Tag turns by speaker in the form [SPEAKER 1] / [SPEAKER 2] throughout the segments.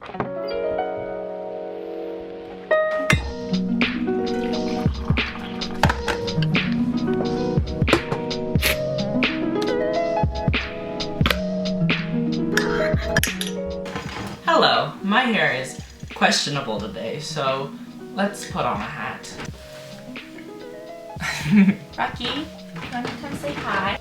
[SPEAKER 1] Hello, my hair is questionable today, so let's put on a hat.
[SPEAKER 2] Rocky, you want to come say hi?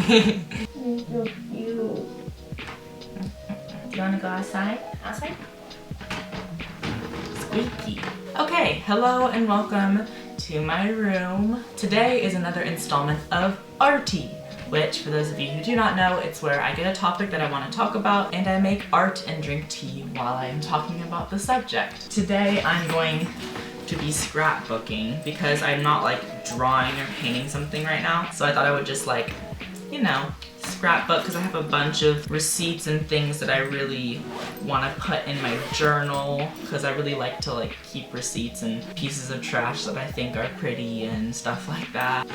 [SPEAKER 2] You're so cute. Do you want to go outside? Outside?
[SPEAKER 1] Squeaky. Okay, hello and welcome to my room. Today is another installment of Arty, which, for those of you who do not know, it's where I get a topic that I want to talk about and I make art and drink tea while I'm talking about the subject. Today I'm going to be scrapbooking because I'm not like drawing or painting something right now, so I thought I would just like, you know, scrapbook because I have a bunch of receipts and things that I really want to put in my journal because I really like to like keep receipts and pieces of trash that I think are pretty and stuff like that.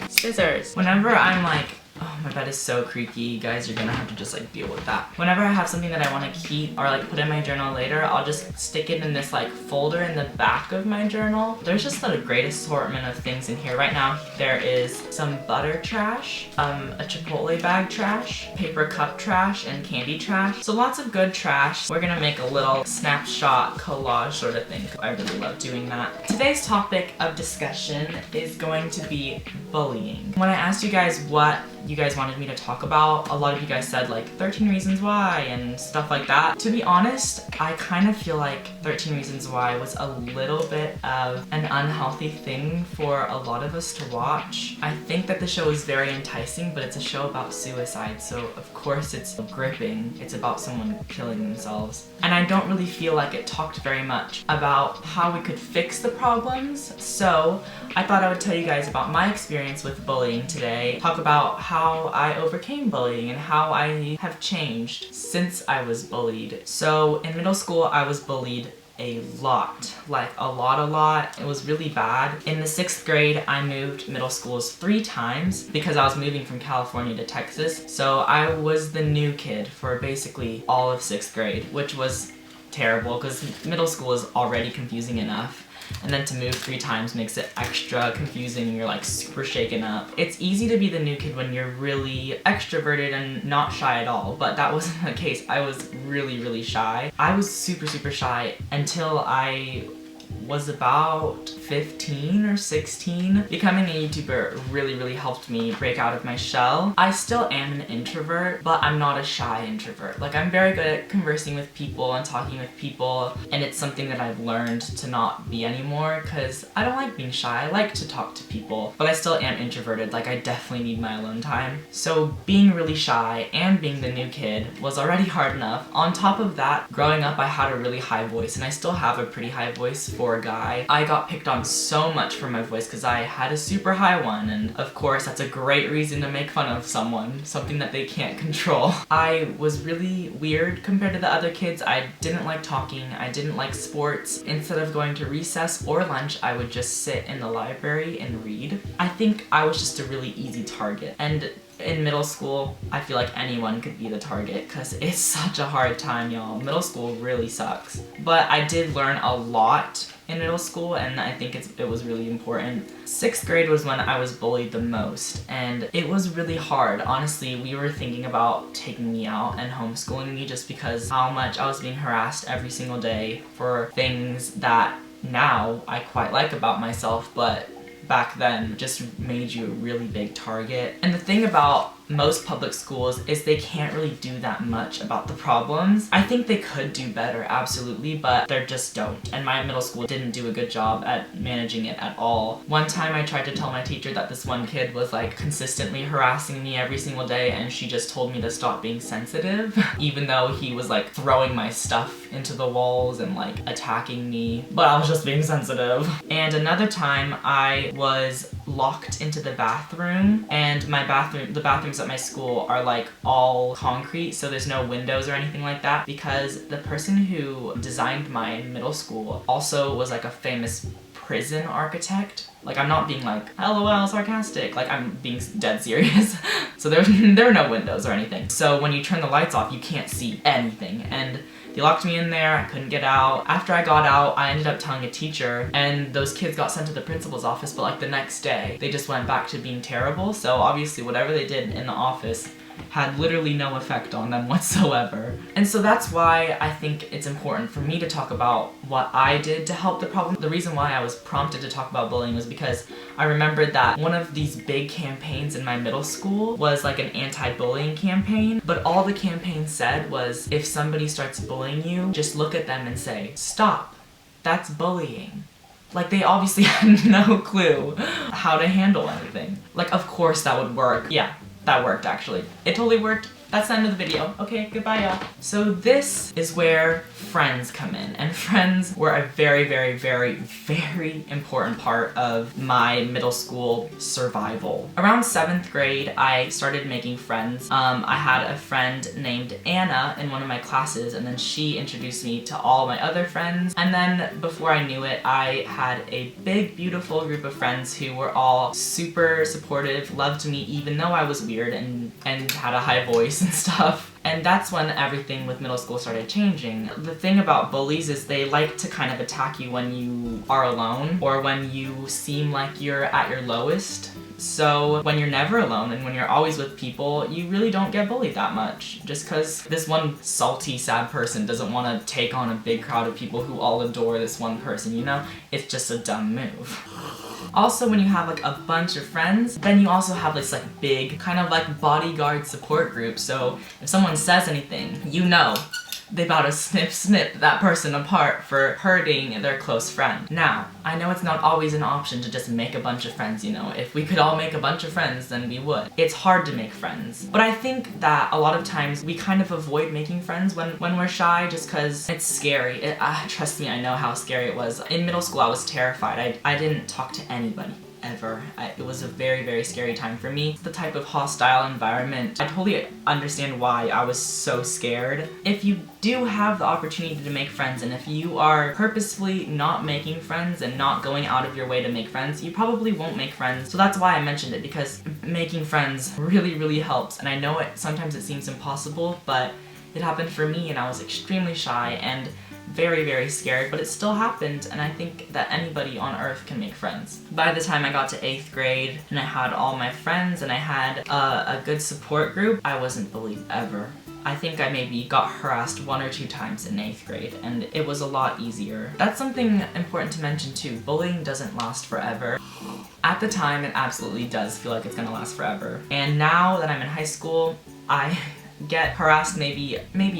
[SPEAKER 1] Scissors. Whenever I'm like, oh, my bed is so creaky, you guys are gonna have to just like deal with that. Whenever I have something that I want to keep or like put in my journal later, I'll just stick it in this like folder in the back of my journal. There's just a great assortment of things in here. Right now there is some butter trash, a Chipotle bag trash, paper cup trash, and candy trash. So lots of good trash. We're gonna make a little snapshot collage sort of thing. I really love doing that. Today's topic of discussion is going to be bullying. When I asked you guys what you guys wanted me to talk about, a lot of you guys said like 13 reasons why and stuff like that. To be honest, I kind of feel like 13 reasons why was a little bit of an unhealthy thing for a lot of us to watch. I think that the show is very enticing, but it's a show about suicide, so of course it's gripping. It's about someone killing themselves. And I don't really feel like it talked very much about how we could fix the problems, so I thought I would tell you guys about my experience with bullying today, talk about how I overcame bullying and how I have changed since I was bullied. So in middle school, I was bullied a lot, like a lot. It was really bad. In the 6th grade, I moved middle schools 3 times because I was moving from California to Texas. So I was the new kid for basically all of 6th grade, which was terrible because middle school is already confusing enough. And then to move 3 times makes it extra confusing and you're like super shaken up. It's easy to be the new kid when you're really extroverted and not shy at all, but that wasn't the case. I was really shy. I was super shy until I was about 15 or 16. Becoming a YouTuber really helped me break out of my shell. I still am an introvert, but I'm not a shy introvert. Like, I'm very good at conversing with people and talking with people, and it's something that I've learned to not be anymore because I don't like being shy. I like to talk to people, but I still am introverted. Like, I definitely need my alone time. So being really shy and being the new kid was already hard enough. On top of that, growing up I had a really high voice, and I still have a pretty high voice for a guy. I got picked on so much for my voice because I had a super high one, and of course that's a great reason to make fun of someone, something that they can't control. I was really weird compared to the other kids. I didn't like talking, I didn't like sports. Instead of going to recess or lunch, I would just sit in the library and read. I think I was just a really easy target, and in middle school, I feel like anyone could be the target because it's such a hard time, y'all. Middle school really sucks. But I did learn a lot in middle school, and I think it was really important. 6th grade was when I was bullied the most, and it was really hard. Honestly, we were thinking about taking me out and homeschooling me just because how much I was being harassed every single day for things that now I quite like about myself, but back then just made you a really big target. And the thing about most public schools is they can't really do that much about the problems. I think they could do better, absolutely, but they just don't. And my middle school didn't do a good job at managing it at all. One time I tried to tell my teacher that this one kid was like consistently harassing me every single day, and she just told me to stop being sensitive, even though he was like throwing my stuff into the walls and like attacking me, but I was just being sensitive. And another time I was locked into the bathroom, and the bathrooms at my school are like all concrete, so there's no windows or anything like that, because the person who designed my middle school also was like a famous prison architect. Like, I'm not being like, LOL, sarcastic. Like, I'm being dead serious. So there were no windows or anything. So when you turn the lights off, you can't see anything. And they locked me in there, I couldn't get out. After I got out, I ended up telling a teacher, and those kids got sent to the principal's office, but like the next day, they just went back to being terrible. So obviously whatever they did in the office had literally no effect on them whatsoever. And so that's why I think it's important for me to talk about what I did to help the problem. The reason why I was prompted to talk about bullying was because I remembered that one of these big campaigns in my middle school was like an anti-bullying campaign, but all the campaign said was, if somebody starts bullying you, just look at them and say, stop, that's bullying. Like, they obviously had no clue how to handle anything. Like, of course that would work. Yeah. That worked, actually. It totally worked. That's the end of the video. Okay, goodbye, y'all. So this is where friends come in, and friends were a very, very, very, very important part of my middle school survival. Around 7th grade, I started making friends. I had a friend named Anna in one of my classes, and then she introduced me to all my other friends. And then before I knew it, I had a big, beautiful group of friends who were all super supportive, loved me even though I was weird and had a high voice and stuff. And that's when everything with middle school started changing. The thing about bullies is they like to kind of attack you when you are alone or when you seem like you're at your lowest. So when you're never alone and when you're always with people, you really don't get bullied that much. Just because this one salty, sad person doesn't want to take on a big crowd of people who all adore this one person, you know? It's just a dumb move. Also, when you have like a bunch of friends, then you also have this like big kind of like bodyguard support group. So if someone says anything, you know they about to snip that person apart for hurting their close friend. Now, I know it's not always an option to just make a bunch of friends, you know. If we could all make a bunch of friends, then we would. It's hard to make friends. But I think that a lot of times we kind of avoid making friends when we're shy just because it's scary. Trust me, I know how scary it was. In middle school, I was terrified. I didn't talk to anybody. Ever. It was a very, very scary time for me. The type of hostile environment, I totally understand why I was so scared. If you do have the opportunity to make friends, and if you are purposefully not making friends and not going out of your way to make friends, you probably won't make friends. So that's why I mentioned it, because making friends really, really helps. And I know sometimes it seems impossible, but it happened for me and I was extremely shy and very, very scared, but it still happened, and I think that anybody on earth can make friends. By the time I got to 8th grade and I had all my friends and I had a good support group, I wasn't bullied ever. I think I maybe got harassed 1 or 2 times in 8th grade, and it was a lot easier. That's something important to mention too. Bullying doesn't last forever. At the time, it absolutely does feel like it's gonna last forever. And now that I'm in high school, I get harassed maybe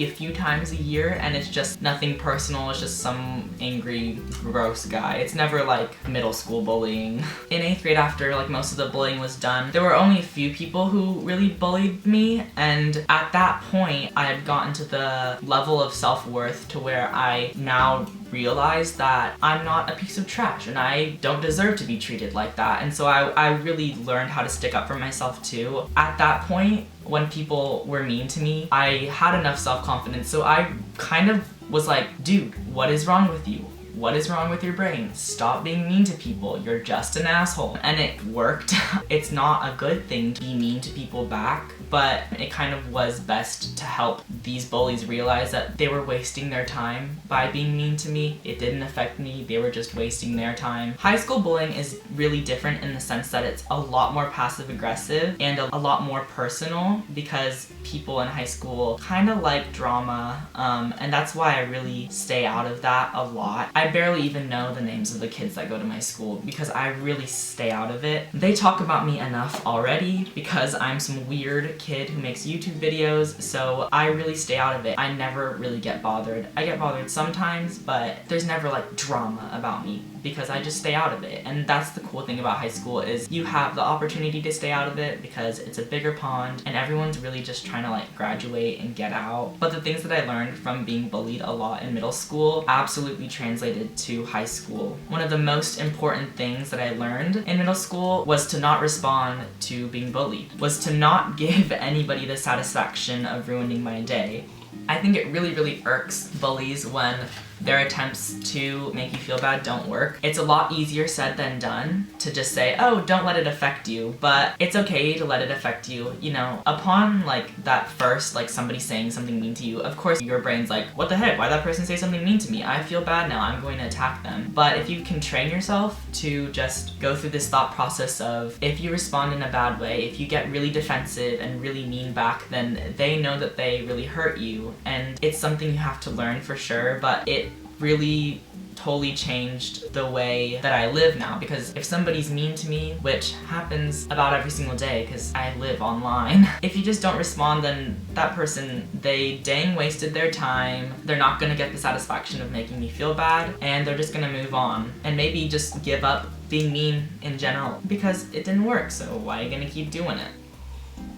[SPEAKER 1] a few times a year, and it's just nothing personal. It's just some angry, gross guy. It's never like middle school bullying. In 8th grade, after like most of the bullying was done, there were only a few people who really bullied me, and at that point I had gotten to the level of self-worth to where I now realize that I'm not a piece of trash and I don't deserve to be treated like that. And so I really learned how to stick up for myself too. At that point, when people were mean to me, I had enough self-confidence, so I kind of was like, dude, what is wrong with you? What is wrong with your brain? Stop being mean to people. You're just an asshole. And it worked. It's not a good thing to be mean to people back, but it kind of was best to help these bullies realize that they were wasting their time by being mean to me. It didn't affect me. They were just wasting their time. High school bullying is really different in the sense that it's a lot more passive-aggressive and a lot more personal, because people in high school kind of like drama, and that's why I really stay out of that a lot. I barely even know the names of the kids that go to my school because I really stay out of it. They talk about me enough already because I'm some weird kid who makes YouTube videos, so I really stay out of it. I never really get bothered. I get bothered sometimes, but there's never like drama about me because I just stay out of it. And that's the cool thing about high school, is you have the opportunity to stay out of it because it's a bigger pond and everyone's really just trying to like graduate and get out. But the things that I learned from being bullied a lot in middle school absolutely translated to high school. One of the most important things that I learned in middle school was to not respond to being bullied, was to not give anybody the satisfaction of ruining my day. I think it really irks bullies when their attempts to make you feel bad don't work. It's a lot easier said than done to just say, oh, don't let it affect you, but it's okay to let it affect you. You know, upon like that first, like somebody saying something mean to you, of course your brain's like, what the heck, why'd that person say something mean to me? I feel bad now, I'm going to attack them. But if you can train yourself to just go through this thought process of, if you respond in a bad way, if you get really defensive and really mean back, then they know that they really hurt you. And it's something you have to learn for sure, but it really totally changed the way that I live now, because if somebody's mean to me, which happens about every single day because I live online, if you just don't respond, then that person, they dang wasted their time, they're not gonna get the satisfaction of making me feel bad, and they're just gonna move on and maybe just give up being mean in general because it didn't work, so why are you gonna keep doing it?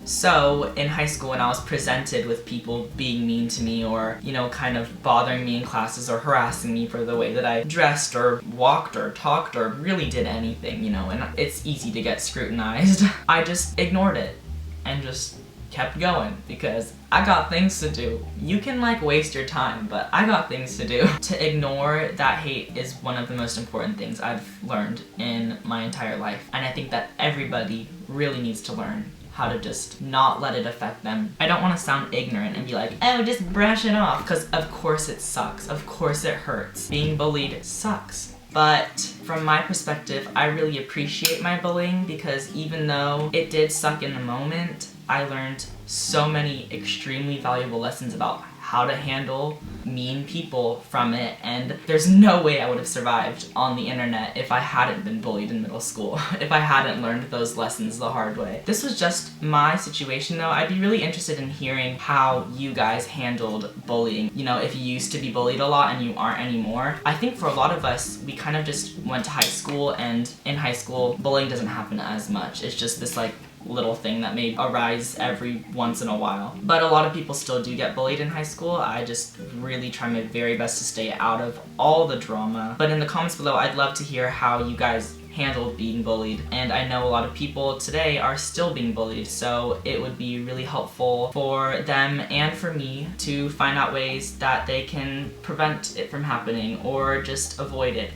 [SPEAKER 1] So in high school, when I was presented with people being mean to me or, you know, kind of bothering me in classes or harassing me for the way that I dressed or walked or talked or really did anything, you know, and it's easy to get scrutinized, I just ignored it and just kept going because I got things to do. You can like waste your time, but I got things to do. To ignore that hate is one of the most important things I've learned in my entire life, and I think that everybody really needs to learn how to just not let it affect them. I don't want to sound ignorant and be like, oh, just brush it off, because of course it sucks. Of course it hurts. Being bullied sucks. But from my perspective, I really appreciate my bullying because even though it did suck in the moment, I learned so many extremely valuable lessons about how to handle mean people from it, and there's no way I would have survived on the internet if I hadn't been bullied in middle school, if I hadn't learned those lessons the hard way. This was just my situation though. I'd be really interested in hearing how you guys handled bullying. You know, if you used to be bullied a lot and you aren't anymore. I think for a lot of us, we kind of just went to high school, and in high school, bullying doesn't happen as much. It's just this like little thing that may arise every once in a while. But a lot of people still do get bullied in high school. I just really try my very best to stay out of all the drama. But in the comments below, I'd love to hear how you guys handled being bullied. And I know a lot of people today are still being bullied, so it would be really helpful for them and for me to find out ways that they can prevent it from happening or just avoid it.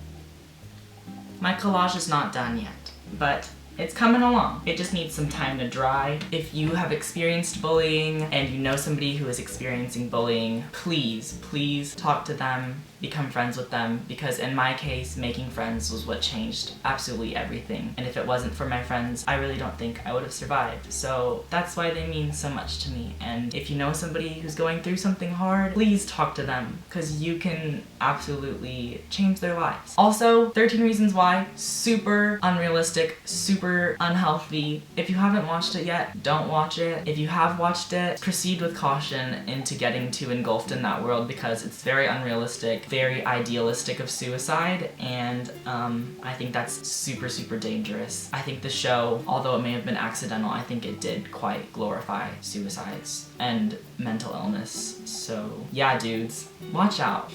[SPEAKER 1] My collage is not done yet, but it's coming along. It just needs some time to dry. If you have experienced bullying and you know somebody who is experiencing bullying, please talk to them, become friends with them, because in my case, making friends was what changed absolutely everything. And if it wasn't for my friends, I really don't think I would have survived. So that's why they mean so much to me. And if you know somebody who's going through something hard, please talk to them, because you can absolutely change their lives. Also, 13 Reasons Why, super unrealistic, super unhealthy. If you haven't watched it yet, don't watch it. If you have watched it, proceed with caution into getting too engulfed in that world, because it's very unrealistic, very idealistic of suicide, and I think that's super dangerous. I think the show, although it may have been accidental, I think it did quite glorify suicides and mental illness. So yeah, dudes, watch out.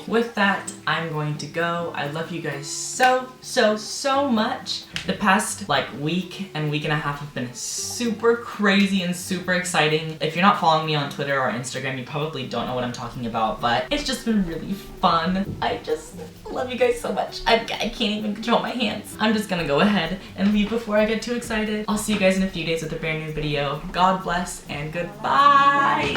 [SPEAKER 1] With that, I'm going to go. I love you guys so much. The past week and a half have been super crazy and super exciting. If you're not following me on Twitter or Instagram, you probably don't know what I'm talking about, but it's just been really fun. I just love you guys so much. I can't even control my hands. I'm just gonna go ahead and leave before I get too excited. I'll see you guys in a few days with a brand new video. God bless and goodbye.